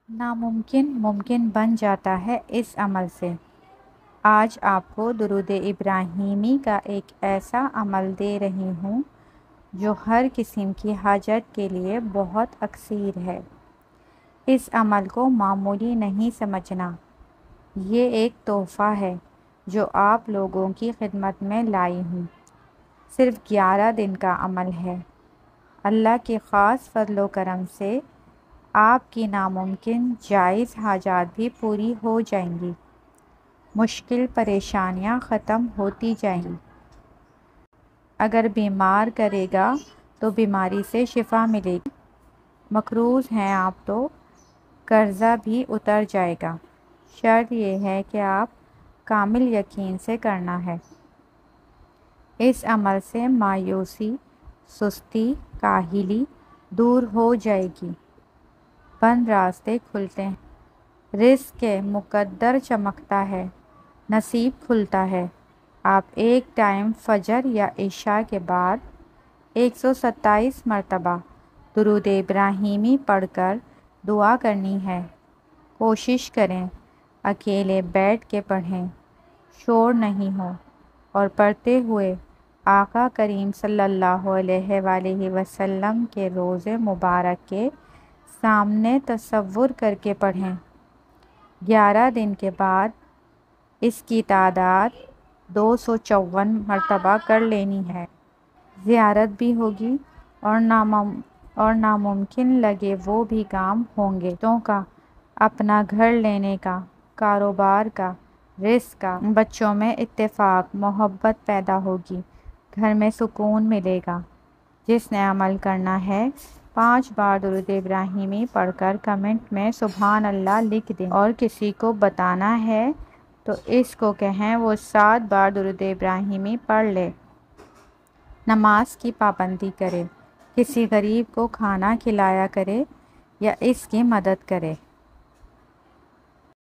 ناممکن ممکن بن جاتا ہے اس عمل سے۔ آج آپ کو درود ابراہیمی کا ایک ایسا عمل دے رہی ہوں جو ہر قسم کی حاجت کے لیے بہت اکثیر ہے۔ اس عمل کو معمولی نہیں سمجھنا، یہ ایک تحفہ ہے جو آپ لوگوں کی خدمت میں لائی ہوں۔ صرف 11 دن کا عمل ہے۔ اللہ کے خاص فضل و کرم سے آپ کی ناممکن جائز حاجات بھی پوری ہو جائیں گی، مشکل پریشانیاں ختم ہوتی جائیں گی۔ اگر بیمار کرے گا تو بیماری سے شفا ملے گی، مقروض ہیں آپ تو قرضہ بھی اتر جائے گا۔ شرط یہ ہے کہ آپ کامل یقین سے کرنا ہے۔ اس عمل سے مایوسی، سستی، کاہلی دور ہو جائے گی، بند راستے کھلتے ہیں، رزق کے مقدر چمکتا ہے، نصیب کھلتا ہے۔ آپ ایک ٹائم فجر یا عشاء کے بعد 127 مرتبہ درود ابراہیمی پڑھ کر دعا کرنی ہے۔ کوشش کریں اکیلے بیٹھ کے پڑھیں، شور نہیں ہو، اور پڑھتے ہوئے آقا کریم صلی اللہ علیہ وآلہ وسلم کے روضے مبارک کے سامنے تصور کر کے پڑھیں۔ 11 دن کے بعد اس کی تعداد 254 مرتبہ کر لینی ہے۔ زیارت بھی ہوگی اور ناممکن لگے وہ بھی کام ہوں گے، رشتوں کا، اپنا گھر لینے کا، کاروبار کا، رزق کا، بچوں میں اتفاق، محبت پیدا ہوگی، گھر میں سکون ملے گا۔ جس نے عمل کرنا ہے 5 بار درود ابراہیمی پڑھ کر کمنٹ میں سبحان اللہ لکھ دیں، اور کسی کو بتانا ہے تو اس کو کہیں وہ 7 بار درود ابراہیمی پڑھ لے۔ نماز کی پابندی کرے، کسی غریب کو کھانا کھلایا کرے یا اس کی مدد کرے۔